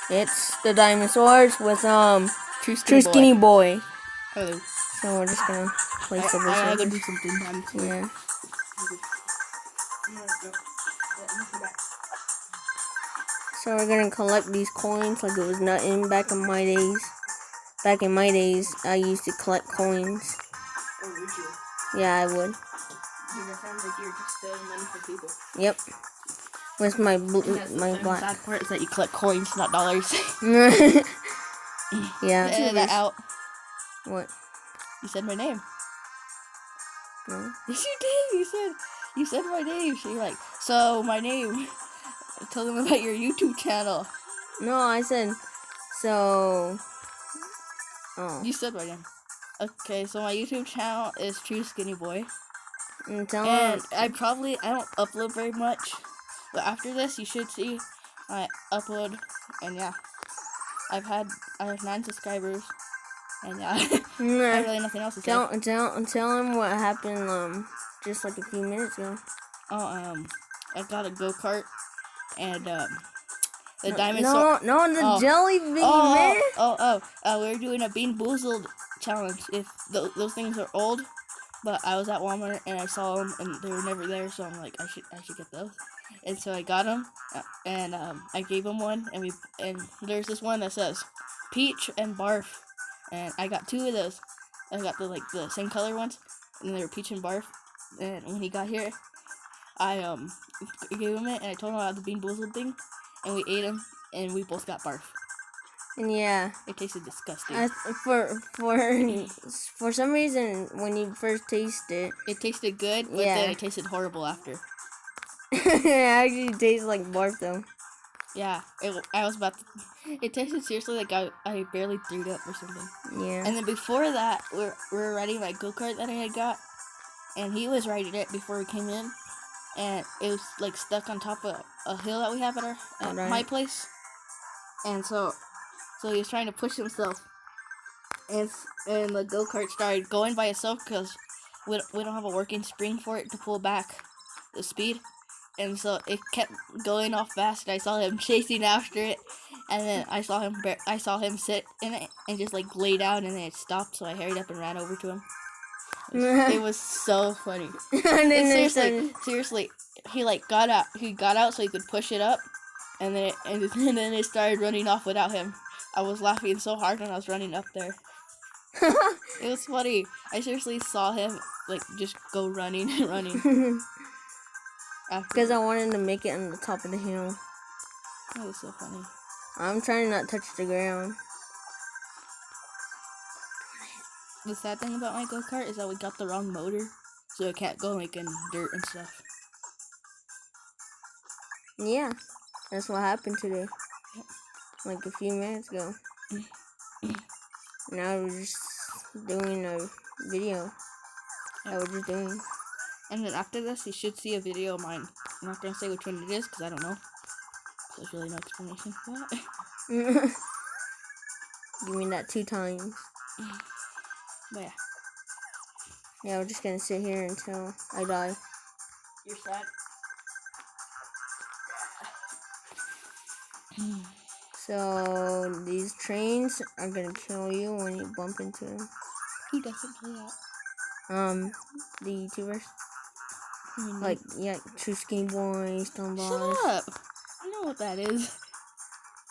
It's the dinosaurs with True Skinny Boy. Hello. So we're just gonna play Subway I gotta go Surfers. do something. Yeah. So we're gonna collect these coins like it was nothing back in my days. Back in my days, I used to collect coins. Oh, would you? Yeah, I would. Dude, that sounds like you're just stealing money from people. Yep. With my The black. sad part is that you collect coins, not dollars. Yeah. Edit that out. What? You said my name. No. Yes, you did. You said my name. So you're like, so my name. Tell them about your YouTube channel. No, I said so. Oh. You said my name. Okay, so my YouTube channel is True Skinny Boy. And tell And them. I don't upload very much. But after this, you should see my upload. And yeah, I have 9 subscribers. And yeah, I have really nothing else to say. Tell him what happened just like a few minutes ago. Oh, I got a go-kart and the dinosaur. No, the jelly bean, man. We were doing a Bean Boozled challenge. If those things are old, but I was at Walmart and I saw them and they were never there, so I'm like, I should get those. And so I got them, and I gave him one, and there's this one that says peach and barf, and I got 2 of those. I got the same color ones, and they were peach and barf. And when he got here, I gave him it, and I told him about the Bean Boozled thing, and we ate them, and we both got barf. And yeah, it tasted disgusting. For some reason, when you first tasted it tasted good, but then it tasted horrible after. It actually tastes like barf though. Yeah, it tasted seriously like I barely threw it up or something. Yeah. And then before that, we were riding my go-kart that I had got, and he was riding it before we came in, and it was like stuck on top of a hill that we have at my place, and so he was trying to push himself, and the go-kart started going by itself because we don't have a working spring for it to pull back the speed. And so it kept going off fast, and I saw him chasing after it, and then I saw him sit in it and just like lay down, and then it stopped. So I hurried up and ran over to him. It was so funny. Seriously, he got out so he could push it up, and then it started running off without him. I was laughing so hard when I was running up there. It was funny. I seriously saw him just go running and running. Because I wanted to make it on the top of the hill. That was so funny. I'm trying to not touch the ground. The sad thing about my go-kart is that we got the wrong motor, so it can't go in dirt and stuff. Yeah, that's what happened today. Like a few minutes ago. Now we're just doing a video. That we're just doing. And then after this, you should see a video of mine. I'm not gonna say which one it is because I don't know. There's really no explanation for that. Give me that 2 times. But yeah. Yeah, we're just gonna sit here until I die. You're sad? So these trains are gonna kill you when you bump into them. Who doesn't play that? The YouTubers. Like, yeah, True Skinny Boy, Stone Boss. Shut up! I know what that is.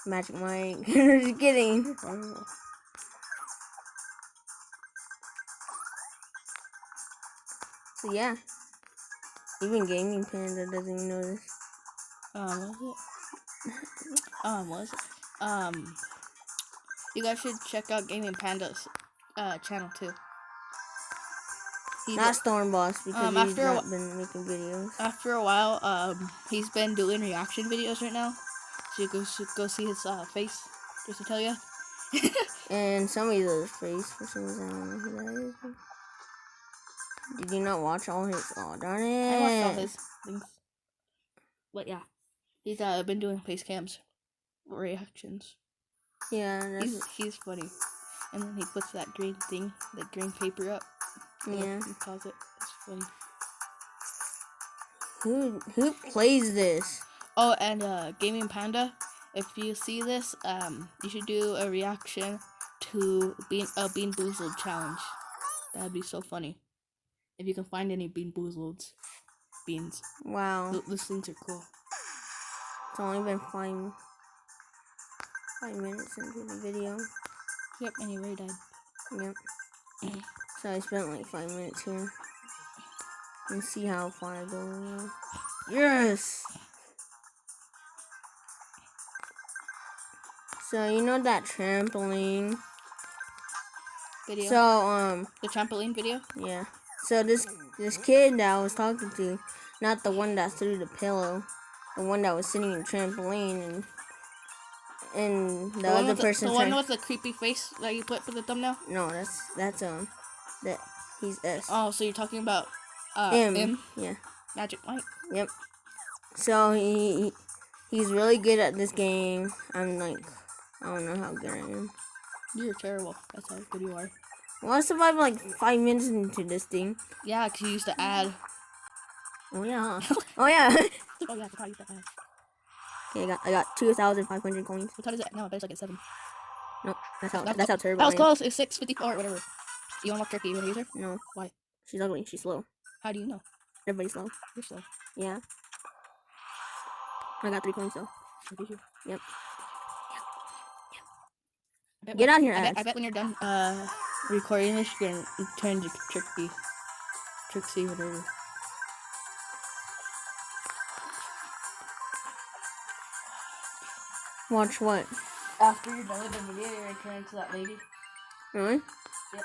Magic Mike. Just kidding. So yeah. Even Gaming Panda doesn't even know this. Was it? You guys should check out Gaming Panda's channel too. Not Storm Boss because he's not been making videos. After a while, he's been doing reaction videos right now. So you should go see his face, just to tell you. And somebody's other face for some reason. I don't know who that is. Did you not watch all his? Oh darn it! I watched all his things. But yeah, he's been doing face cams reactions. Yeah, he's funny. And then he puts that green thing, that green paper up. Yeah. He calls it. It's funny. Who plays this? Oh, and Gaming Panda if you see this, you should do a reaction to Bean Boozled challenge. That'd be so funny. If you can find any Bean Boozled beans. Wow. Those things are cool. It's only been 5 minutes into the video. Yep, and he already died. Yep. So I spent like 5 minutes here. And see how far I go now. Yes! So you know that trampoline Video. So the trampoline video? Yeah. So this kid that I was talking to, not the one that threw the pillow, the one that was sitting in the trampoline, and the other person. The one with the creepy face that you put for the thumbnail? No, that's that he's S. Oh, so you're talking about M. Yeah. Magic Mike. Yep. So he's really good at this game. I'm like, I don't know how good I am. You're terrible. That's how good you are. Well, I survived like 5 minutes into this thing. Yeah, because you used to add. Oh yeah. Oh yeah. Oh yeah, I forgot you used to add. Okay, I got 2,500 coins. What time is it now? I bet it's like at 7. Nope, that's how terrible. That was close. It's 6:54 or whatever. You unlock Turkey. You want to use her? No. Why? She's ugly. She's slow. How do you know? Everybody's slow. You're slow. Yeah. I got 3 coins though. Or did you? Yep. Get out here, I bet when you're done recording this, you're gonna turn to Trixie, whatever. Watch what? After you're done with the video, you're gonna turn into that lady. Really? Yep.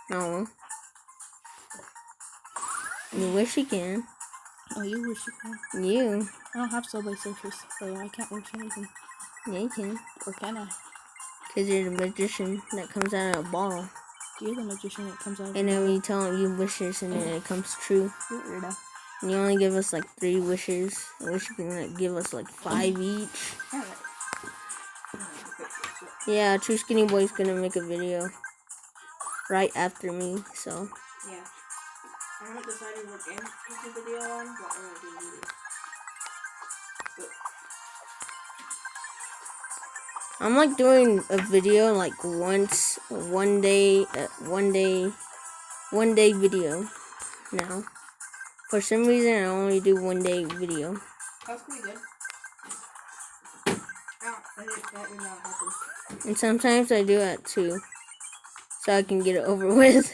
No. You wish you can. Oh, you wish you can. You. I don't have Subway Surfers, so I can't wish anything. Yeah, you can. Or can I? Because you're the magician that comes out of a bottle. You're the magician that comes out of a And then bottle. when you tell him you wishes and then it comes true. You're weirdo. And you only give us like 3 wishes. I wish you can like give us like 5 each. Alright. Yeah, True Skinny Boy's gonna make a video right after me, so. Yeah. I haven't decided what game to make a video on, but I'm gonna do video. I'm like doing a video like once, one day video now. For some reason, I only do 1 day video. That's pretty good. That did not happen. And sometimes I do it too, so I can get it over with.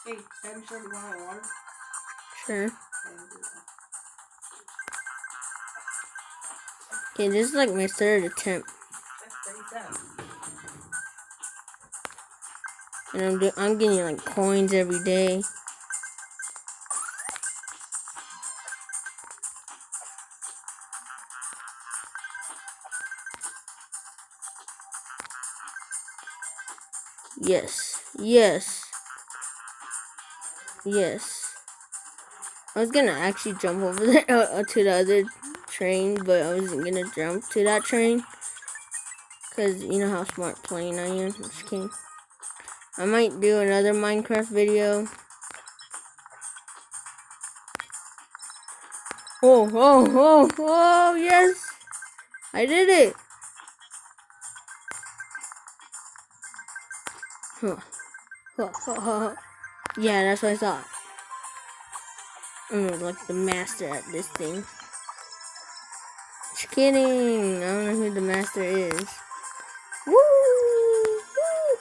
Hey, have you started running water? Sure. Okay, this is like my 3rd attempt. And I'm getting like coins every day. Yes. Yes. Yes. I was gonna actually jump over there to the other train, but I wasn't gonna jump to that train. Cause you know how smart playing I am. I'm just kidding. I might do another Minecraft video. Oh, yes! I did it! Yeah, that's what I thought. I'm like the master at this thing. Just kidding. I don't know who the master is. Woo!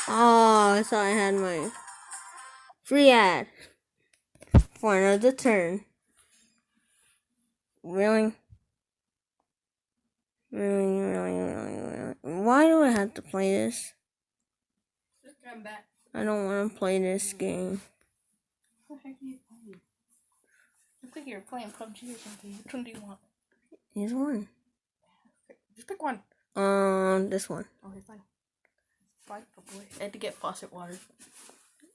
Oh, I thought I had my free ad for another turn. Really? Really? Why do I have to play this? Just come back. I don't want to play this game. What the heck are you playing? I think you're playing PUBG or something. Which one do you want? Here's one. Just pick one. This one. Okay, fine. Fine, oh boy. I had to get faucet water.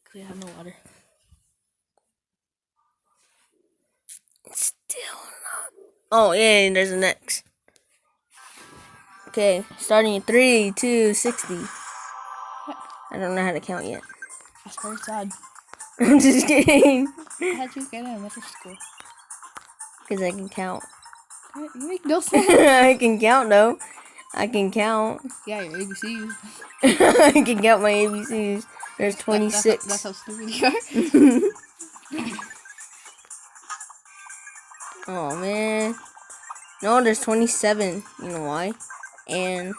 Because I have no water. Still not. Oh, yeah, there's an X. Okay, starting at 3, 2, 60. I don't know how to count yet. That's very sad. I'm just kidding. How'd you get in elementary school? Because I can count. You make no sense. I can count though. I can count. Yeah, your ABCs. I can count my ABCs. There's 26. That's how stupid you are. Oh man. No, there's 27. You know why? And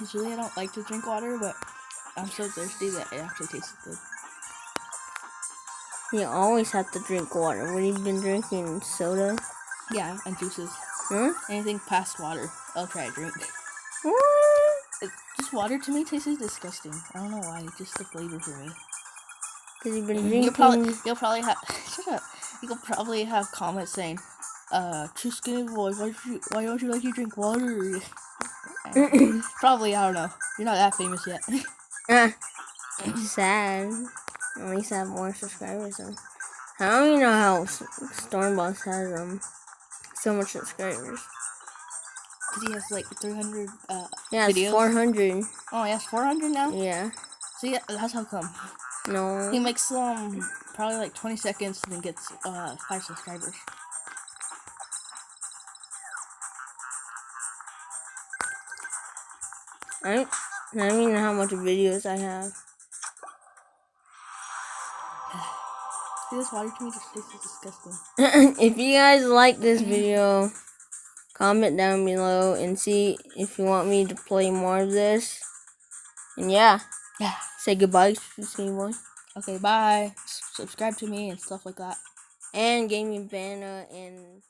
usually I don't like to drink water, but I'm so thirsty that it actually tastes good. you always have to drink water. When you've been drinking soda. Yeah, and juices. Huh? Anything past water, I'll try to drink. What? Just water to me tastes disgusting. I don't know why. Just the flavor for me. Because you've been drinking. You'll probably have. Shut up. You'll probably have comments saying, "True Skinny Boy, why don't you like to drink water?" Probably, I don't know. You're not that famous yet. Sad. At least I have more subscribers though. How do you know how Stormboss has so much subscribers? Because he has like 300 yeah, videos. It's 400. Oh, he has 400 now? Yeah. See, that's how come. No. He makes probably like 20 seconds and then gets 5 subscribers. I don't even know how much videos I have. See, this water to me just tastes disgusting. If you guys like this video, comment down below and see if you want me to play more of this. And yeah. Say goodbye, Skinny Boy. Okay, bye. Subscribe to me and stuff like that. And Gaming Banner and